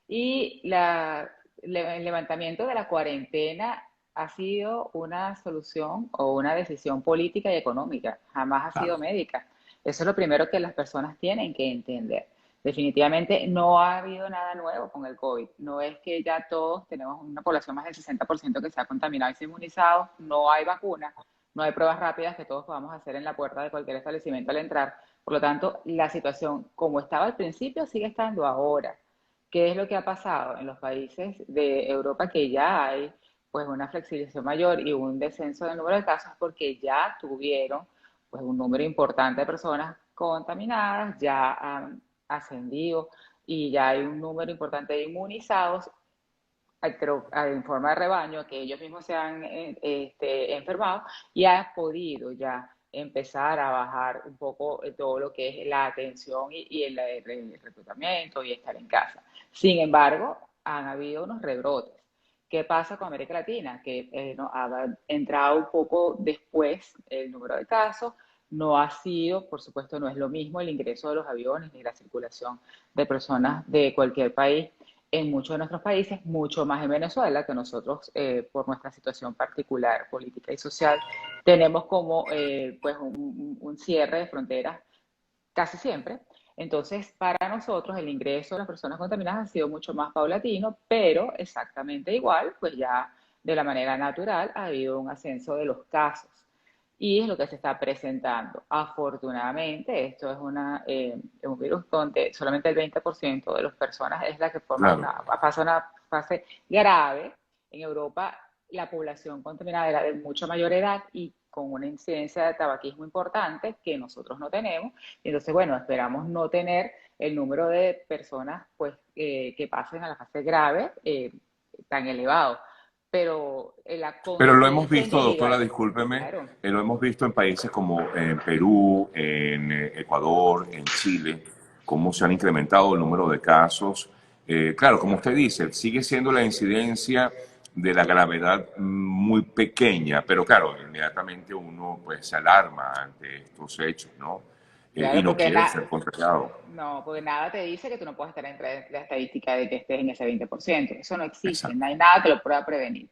Y el levantamiento de la cuarentena ha sido una solución o una decisión política y económica, jamás ha sido Claro. médica. Eso es lo primero que las personas tienen que entender. Definitivamente no ha habido nada nuevo con el COVID. No es que ya todos tenemos una población más del 60% que se ha contaminado y se ha inmunizado, no hay vacuna, no hay pruebas rápidas que todos podamos hacer en la puerta de cualquier establecimiento al entrar. Por lo tanto, la situación como estaba al principio sigue estando ahora. ¿Qué es lo que ha pasado en los países de Europa que ya hay pues una flexibilización mayor y un descenso del número de casos porque ya tuvieron pues un número importante de personas contaminadas, ya han ascendido y ya hay un número importante de inmunizados, pero en forma de rebaño, que ellos mismos se han enfermado y ha podido ya empezar a bajar un poco todo lo que es la atención y el reclutamiento y estar en casa. Sin embargo, han habido unos rebrotes. ¿Qué pasa con América Latina? Que no, ha entrado un poco después el número de casos, no ha sido, por supuesto, no es lo mismo el ingreso de los aviones ni la circulación de personas de cualquier país en muchos de nuestros países, mucho más en Venezuela, que nosotros, por nuestra situación particular, política y social, tenemos como pues un cierre de fronteras casi siempre. Entonces, para nosotros el ingreso de las personas contaminadas ha sido mucho más paulatino, pero exactamente igual, pues ya de la manera natural ha habido un ascenso de los casos. Y es lo que se está presentando. Afortunadamente, esto es un virus donde solamente el 20% de las personas es la que Claro. pasa una fase grave. En Europa, la población contaminada era de mucha mayor edad y con una incidencia de tabaquismo importante que nosotros no tenemos. Y entonces, bueno, esperamos no tener el número de personas pues, que pasen a la fase grave tan elevado. Pero la Pero lo hemos conciencia visto, doctora, individual, discúlpeme, claro. lo hemos visto en países como en Perú, en Ecuador, en Chile, cómo se han incrementado el número de casos. Claro, como usted dice, sigue siendo la incidencia de la gravedad muy pequeña, pero claro, inmediatamente uno pues se alarma ante estos hechos, ¿no? Y Claro, no quiere ser contagiado. no, porque nada te dice que tú no puedes estar entre la estadística de que estés en ese 20%. Eso no existe, no Exacto. hay nada que lo pueda prevenir.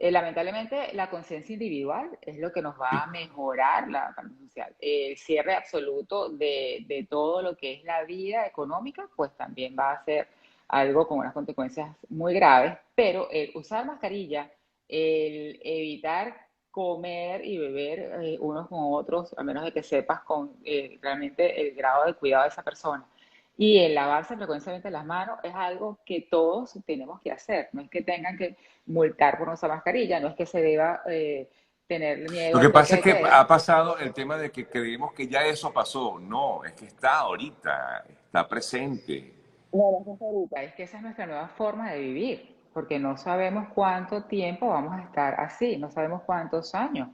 Lamentablemente, la conciencia individual es lo que nos va Sí. a mejorar la salud social. El cierre absoluto de todo lo que es la vida económica, pues también va a ser algo con unas consecuencias muy graves, pero el usar mascarilla, el evitar comer y beber unos con otros, a menos de que sepas con realmente el grado de cuidado de esa persona. Y el lavarse frecuentemente las manos es algo que todos tenemos que hacer. No es que tengan que multar por nuestra mascarilla, no es que se deba tener miedo Lo al que toque pasa es de que queda. ha pasado el tema de que creemos que ya eso pasó. No, es que está ahorita, está presente. No, no es ahorita, es que esa es nuestra nueva forma de vivir, porque no sabemos cuánto tiempo vamos a estar así, no sabemos cuántos años.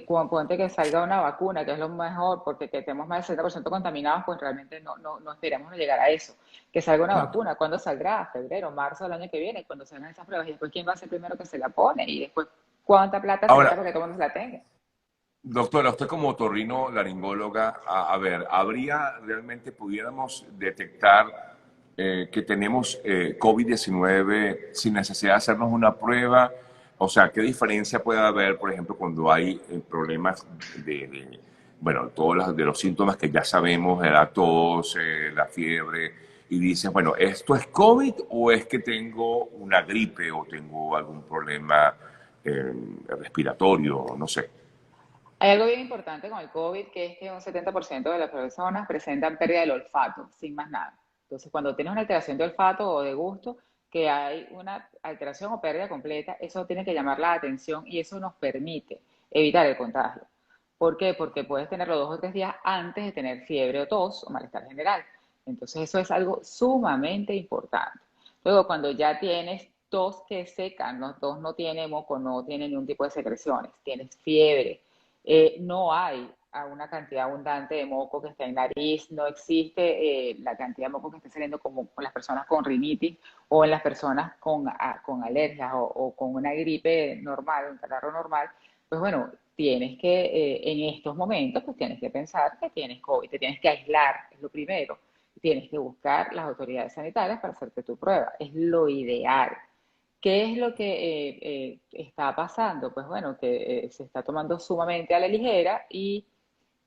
Ponte que salga una vacuna, que es lo mejor, porque que estemos más del 60% contaminados, pues realmente no esperemos llegar a eso. Que salga una Claro. vacuna, ¿cuándo saldrá? Febrero, marzo del año que viene, cuando se hagan esas pruebas, y después quién va a ser el primero que se la pone, y después cuánta plata se necesita Ahora, porque todo el mundo se la tenga. doctora, usted como otorrino laringóloga, a ver, ¿habría realmente, pudiéramos detectar que tenemos COVID-19 sin necesidad de hacernos una prueba? O sea, ¿qué diferencia puede haber, por ejemplo, cuando hay problemas bueno, todos de los síntomas que ya sabemos, la tos, la fiebre, y dices, bueno, ¿esto es COVID o es que tengo una gripe o tengo algún problema eh, respiratorio? No sé. Hay algo bien importante con el COVID, que es que un 70% de las personas presentan pérdida del olfato, sin más nada. Entonces, cuando tienes una alteración de olfato o de gusto, que hay una alteración o pérdida completa, eso tiene que llamar la atención y eso nos permite evitar el contagio. ¿Por qué? Porque puedes tenerlo 2 o 3 días antes de tener fiebre o tos o malestar general. Entonces, eso es algo sumamente importante. Luego, cuando ya tienes tos que seca, no, tos no tiene moco, no tiene ningún tipo de secreciones, tienes fiebre, no hay a una cantidad abundante de moco que está en nariz, no existe la cantidad de moco que está saliendo como con las personas con rinitis o en las personas con alergias o con una gripe normal, un catarro normal, pues bueno, tienes que, en estos momentos, pues tienes que pensar que tienes COVID, te tienes que aislar, es lo primero. tienes que buscar las autoridades sanitarias para hacerte tu prueba. Es lo ideal. ¿Qué es lo que está pasando? Pues bueno, que se está tomando sumamente a la ligera y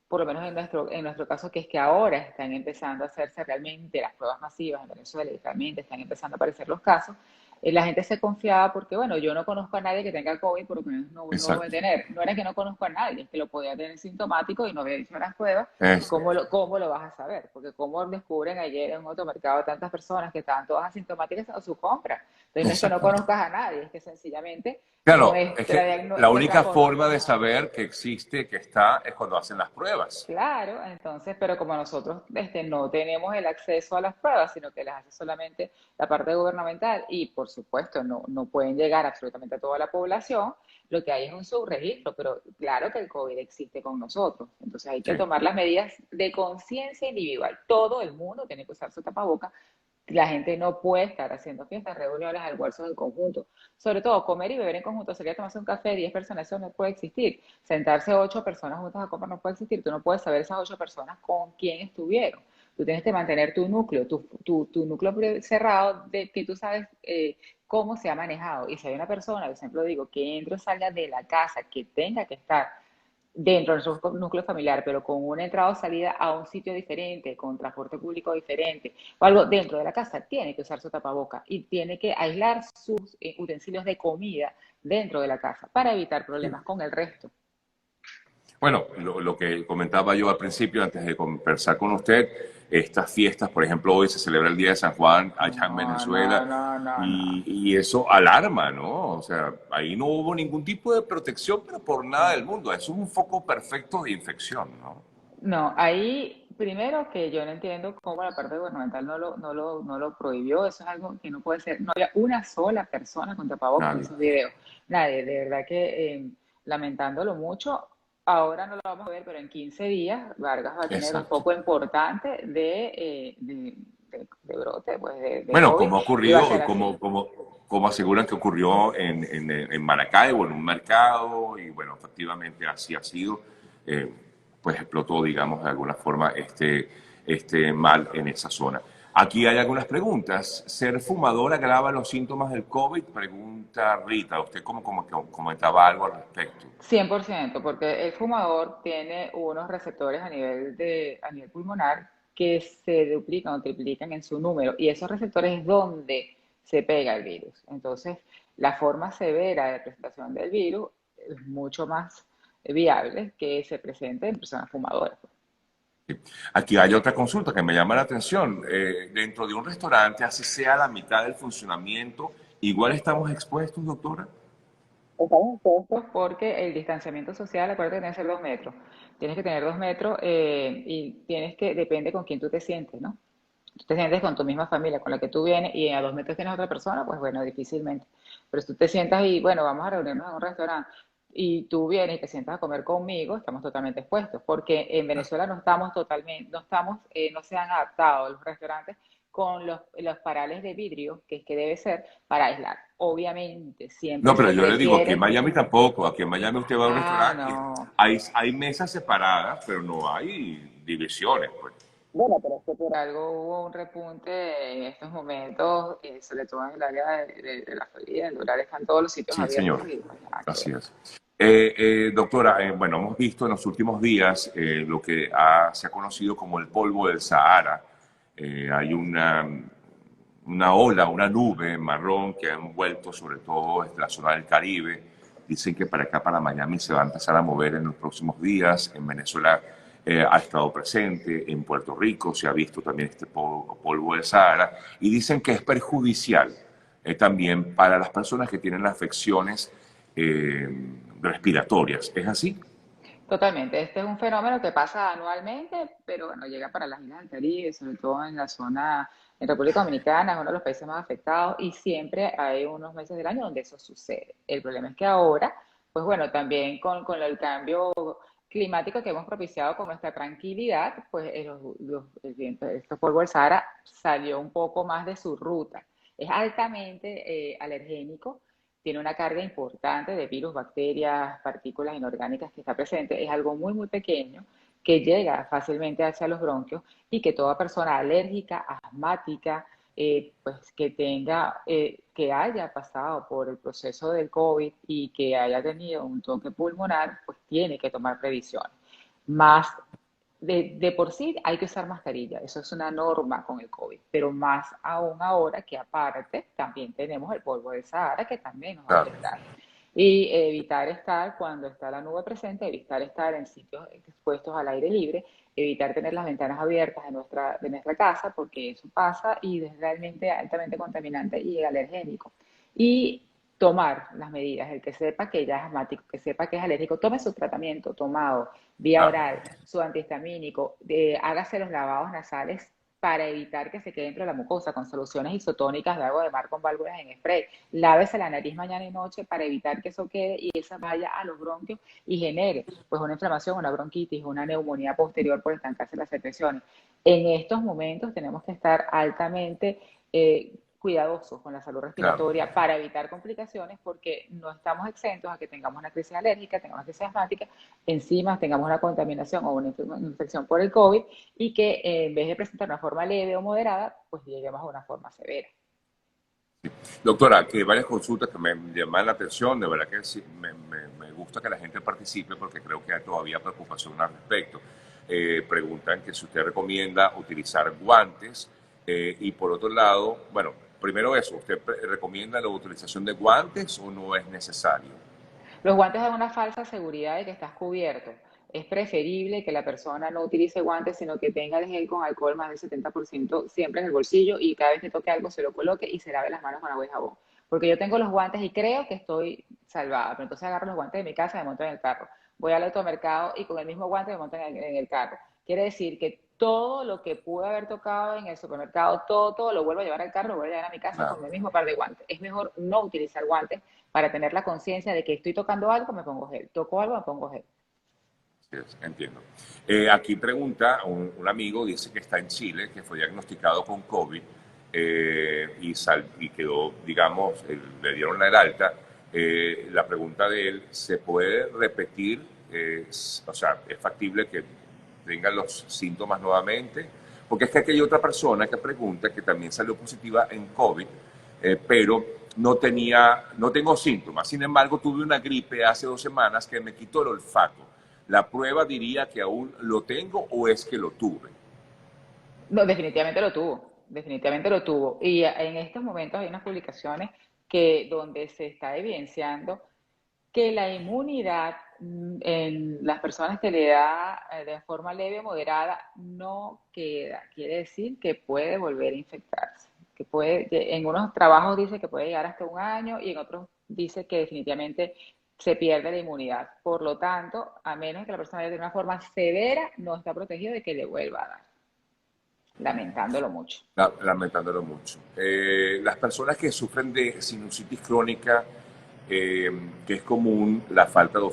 por lo menos en nuestro caso, que es que ahora están empezando a hacerse realmente las pruebas masivas en Venezuela y realmente están empezando a aparecer los casos, la gente se confiaba porque, bueno, yo no conozco a nadie que tenga COVID, por lo menos no lo voy a Exacto. tener. No era que no conozco a nadie, es que lo podía tener sintomático y no había hecho las pruebas. ¿Y Eso. cómo lo vas a saber? Porque cómo descubren ayer en un automercado tantas personas que estaban todas asintomáticas a su compra. Entonces no es que no Exactamente. conozcas a nadie, es que sencillamente Claro, es que la nuestra única forma. forma de saber que existe, que está, es cuando hacen las pruebas. Claro, entonces, pero como nosotros no tenemos el acceso a las pruebas, sino que las hace solamente la parte gubernamental y por supuesto no pueden llegar absolutamente a toda la población, lo que hay es un subregistro, pero claro que el COVID existe con nosotros. Entonces hay que Sí. tomar las medidas de conciencia individual. Todo el mundo tiene que usar su tapaboca. La gente no puede estar haciendo fiestas, reuniones, almuerzos en conjunto. Sobre todo, comer y beber en conjunto. Sería tomarse un café, 10 personas, eso no puede existir. Sentarse 8 personas juntas a comer no puede existir. Tú no puedes saber esas 8 personas con quién estuvieron. Tú tienes que mantener tu núcleo, tu núcleo cerrado de que tú sabes cómo se ha manejado. Y si hay una persona, por ejemplo, digo, que entre o salga de la casa, que tenga que estar dentro de su núcleo familiar, pero con una entrada o salida a un sitio diferente, con transporte público diferente, o algo dentro de la casa, tiene que usar su tapaboca y tiene que aislar sus utensilios de comida dentro de la casa para evitar problemas con el resto. Bueno, lo que comentaba yo al principio, antes de conversar con usted, estas fiestas, por ejemplo, hoy se celebra el Día de San Juan allá en No, no, Venezuela no, no, no. y eso alarma, ¿no? O sea, ahí no hubo ningún tipo de protección, pero por nada del mundo. Eso es un foco perfecto de infección, ¿no? No, ahí primero que yo no entiendo cómo la parte gubernamental no lo prohibió, eso es algo que no puede ser. No había una sola persona con tapabocas en Nadie. esos videos, nadie, de verdad que lamentándolo mucho, ahora no lo vamos a ver, pero en 15 días Vargas va a tener un Exacto. foco importante de brote, pues de Bueno, COVID, como ha y va a ser ocurrido, así. como aseguran que ocurrió en Maracaibo, en un mercado, y bueno, efectivamente así ha sido, eh, pues explotó, digamos, de alguna forma este mal en esa zona. Aquí hay algunas preguntas. ¿Ser fumador agrava los síntomas del COVID? Pregunta Rita. Usted como que comentaba algo al respecto. 100%, porque el fumador tiene unos receptores a nivel pulmonar que se duplican o triplican en su número y esos receptores es donde se pega el virus. Entonces, la forma severa de presentación del virus es mucho más viable que se presente en personas fumadoras. Aquí hay otra consulta que me llama la atención. Dentro de un restaurante, así sea la mitad del funcionamiento, igual estamos expuestos, doctora. Estamos expuestos porque el distanciamiento social, acuérdate que tiene que ser 2 metros. Tienes que tener 2 metros y depende con quién tú te sientes, ¿no? Tú te sientes con tu misma familia, con la que tú vienes y a 2 metros tienes otra persona, pues bueno, difícilmente. Pero si tú te sientas y, bueno, vamos a reunirnos en un restaurante y tú vienes y te sientas a comer conmigo, estamos totalmente expuestos, porque en Venezuela no estamos totalmente, no se han adaptado los restaurantes con los parales de vidrio, que es que debe ser para aislar. Obviamente, siempre No, pero se yo le digo, aquí en prefiere, Miami tampoco. Aquí en Miami usted va a un restaurante y no. hay mesas separadas, pero no hay divisiones, pues. Bueno, pero es que por algo hubo un repunte en estos momentos, sobre todo en el área de la Florida, en Doral están todos los sitios Sí, abiertos señor. y pues nada que Así ver. es. Doctora, bueno, hemos visto en los últimos días lo que se ha conocido como el polvo del Sahara. Hay una ola, una nube marrón que ha envuelto sobre todo la zona del Caribe. Dicen que para acá, para Miami, se va a empezar a mover en los próximos días. En Venezuela ha estado presente, en Puerto Rico se ha visto también este polvo del Sahara. Y dicen que es perjudicial también para las personas que tienen afecciones eh, respiratorias. ¿Es así? Totalmente, este es un fenómeno que pasa anualmente, pero bueno, llega para las islas del Caribe, sobre todo en la zona, en República Dominicana, es uno de los países más afectados y siempre hay unos meses del año donde eso sucede. El problema es que ahora, pues bueno, también con el cambio climático que hemos propiciado con nuestra tranquilidad, pues este polvo del Sahara salió un poco más de su ruta. Es altamente alergénico, tiene una carga importante de virus, bacterias, partículas inorgánicas que está presente. Es algo muy, muy pequeño que llega fácilmente hacia los bronquios y que toda persona alérgica, asmática, pues que tenga, que haya pasado por el proceso del COVID y que haya tenido un toque pulmonar, pues tiene que tomar previsiones. Más de por sí hay que usar mascarilla, eso es una norma con el COVID, pero más aún ahora que aparte también tenemos el polvo de Sahara que también nos va a Claro. afectar. Y evitar estar, cuando está la nube presente, evitar estar en sitios expuestos al aire libre, evitar tener las ventanas abiertas de nuestra casa, porque eso pasa y es realmente altamente contaminante y alergénico. Y tomar las medidas, el que sepa que ya es asmático, que sepa que es alérgico, tome su tratamiento tomado vía Claro. oral, su antihistamínico, hágase los lavados nasales para evitar que se quede dentro de la mucosa con soluciones isotónicas de agua de mar con válvulas en spray. Lávese la nariz mañana y noche para evitar que eso quede y esa vaya a los bronquios y genere pues una inflamación, una bronquitis, una neumonía posterior por estancarse las secreciones. En estos momentos tenemos que estar altamente cuidadosos con la salud Claro. respiratoria para evitar complicaciones porque no estamos exentos a que tengamos una crisis alérgica, tengamos una crisis asmática, encima tengamos una contaminación o una infección por el COVID y que en vez de presentar una forma leve o moderada, pues lleguemos a una forma severa. Doctora, que varias consultas que me llaman la atención, de verdad que sí, me gusta que la gente participe porque creo que hay todavía preocupación al respecto. Preguntan que si usted recomienda utilizar guantes y por otro lado, bueno, primero eso, ¿usted recomienda la utilización de guantes o no es necesario? Los guantes dan una falsa seguridad de que estás cubierto. Es preferible que la persona no utilice guantes, sino que tenga el gel con alcohol más del 70% siempre en el bolsillo y cada vez que toque algo se lo coloque y se lave las manos con agua y jabón. Porque yo tengo los guantes y creo que estoy salvada, pero entonces agarro los guantes de mi casa y me monto en el carro. Voy al automercado y con el mismo guante me monto en el carro. Quiere decir que todo lo que pude haber tocado en el supermercado, todo lo vuelvo a llevar al carro, lo vuelvo a llevar a mi casa Claro. con el mismo par de guantes. Es mejor no utilizar guantes para tener la conciencia de que estoy tocando algo, me pongo gel. Toco algo, me pongo gel. Sí, entiendo. Aquí pregunta un amigo, dice que está en Chile, que fue diagnosticado con COVID y quedó, digamos, le dieron el alta. La pregunta de él, ¿se puede repetir? O sea, ¿es factible que tengan los síntomas nuevamente? Porque es que aquí hay otra persona que pregunta que también salió positiva en COVID, pero no tengo síntomas. Sin embargo, tuve una gripe hace 2 semanas que me quitó el olfato. ¿La prueba diría que aún lo tengo o es que lo tuve? No, definitivamente lo tuvo, definitivamente lo tuvo. Y en estos momentos hay unas publicaciones que donde se está evidenciando que la inmunidad en las personas que le da de forma leve o moderada no queda. Quiere decir que puede volver a infectarse. Que puede, en unos trabajos dice que puede llegar hasta un año y en otros dice que definitivamente se pierde la inmunidad. Por lo tanto, a menos que la persona de una forma severa, no está protegido de que le vuelva a dar, lamentándolo mucho. Lamentándolo mucho. Las personas que sufren de sinusitis crónica, que es común la falta de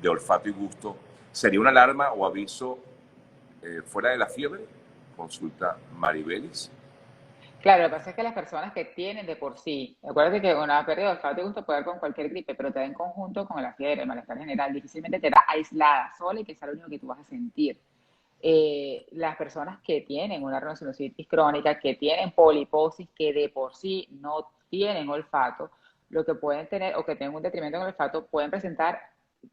olfato y gusto, ¿sería una alarma o aviso fuera de la fiebre? Consulta Maribelis. Claro, lo que pasa es que las personas que tienen de por sí, acuérdate que una pérdida de olfato y gusto puede dar con cualquier gripe, pero te da en conjunto con la fiebre, el malestar general, difícilmente te da aislada, sola y que sea lo único que tú vas a sentir. Las personas que tienen una rinosinusitis crónica, que tienen poliposis, que de por sí no tienen olfato, lo que pueden tener o que tienen un detrimento en el olfato, pueden presentar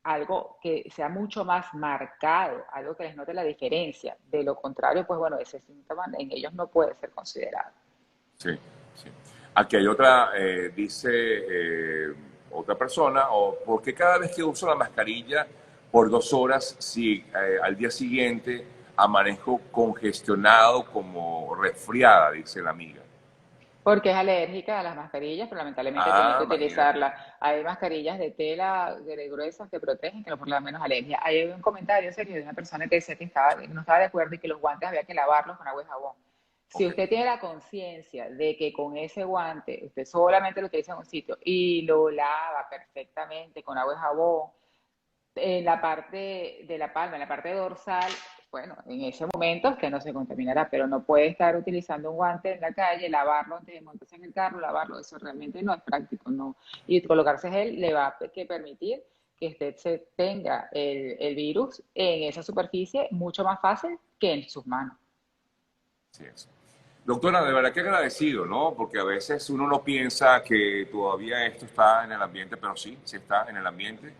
algo que sea mucho más marcado, algo que les note la diferencia. De lo contrario, pues bueno, ese síntoma en ellos no puede ser considerado. Sí, sí. Aquí hay otra, dice otra persona, o ¿por qué cada vez que uso la mascarilla por 2 horas, si al día siguiente amanezco congestionado como resfriada, dice la amiga? Porque es alérgica a las mascarillas, pero lamentablemente tiene que Ah, imagínate. utilizarla. Hay mascarillas de tela gruesas que protegen, que no por lo menos alergia. Hay un comentario serio de una persona que decía que no estaba de acuerdo y que los guantes había que lavarlos con agua y jabón. Si Ok. usted tiene la conciencia de que con ese guante usted solamente lo utiliza en un sitio y lo lava perfectamente con agua y jabón, en la parte de la palma, en la parte dorsal, bueno, en ese momento usted no se contaminará, pero no puede estar utilizando un guante en la calle, lavarlo antes de montarse en el carro, lavarlo, eso realmente no es práctico, no. Y colocarse gel le va a que permitir que usted tenga el virus en esa superficie mucho más fácil que en sus manos. Así es. Doctora, de verdad que agradecido, ¿no? Porque a veces uno no piensa que todavía esto está en el ambiente, pero sí, sí está en el ambiente.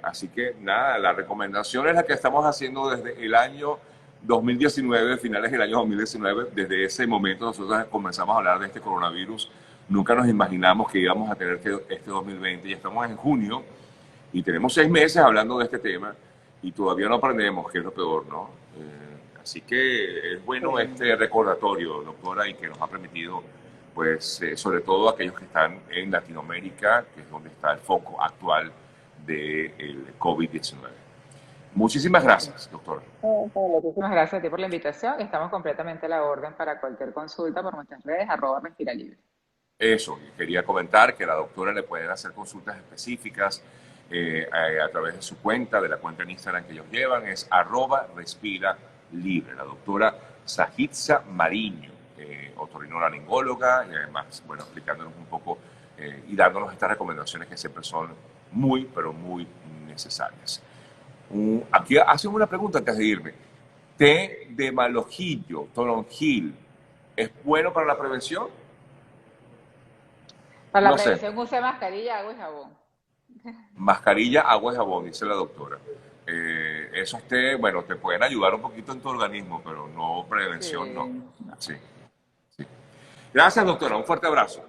Así que nada, la recomendación es la que estamos haciendo desde el año 2019, finales del año 2019. Desde ese momento nosotros comenzamos a hablar de este coronavirus. Nunca nos imaginamos que íbamos a tener este 2020. Ya estamos en junio y tenemos 6 meses hablando de este tema y todavía no aprendemos, que es lo peor, ¿no? Así que es bueno este recordatorio, doctora, y que nos ha permitido, pues, sobre todo aquellos que están en Latinoamérica, que es donde está el foco actual del COVID-19. Muchísimas gracias, doctora. Muchísimas gracias a ti por la invitación. Estamos completamente a la orden para cualquier consulta por nuestras redes, @respiralibre. Eso, quería comentar que a la doctora le pueden hacer consultas específicas a través de su cuenta, de la cuenta en Instagram que ellos llevan, es @respiralibre. La doctora Sajitza Mariño, otorrinolaringóloga, y además, bueno, explicándonos un poco y dándonos estas recomendaciones que siempre son muy, pero muy necesarias. Aquí hacen una pregunta antes de irme. ¿Té de malojillo, toronjil, es bueno para la prevención? Para la No sé. prevención use mascarilla, agua y jabón. Mascarilla, agua y jabón, dice la doctora. Esos té, bueno, te pueden ayudar un poquito en tu organismo, pero no prevención, no. Sí, no. Sí, sí. Gracias, doctora. Un fuerte abrazo.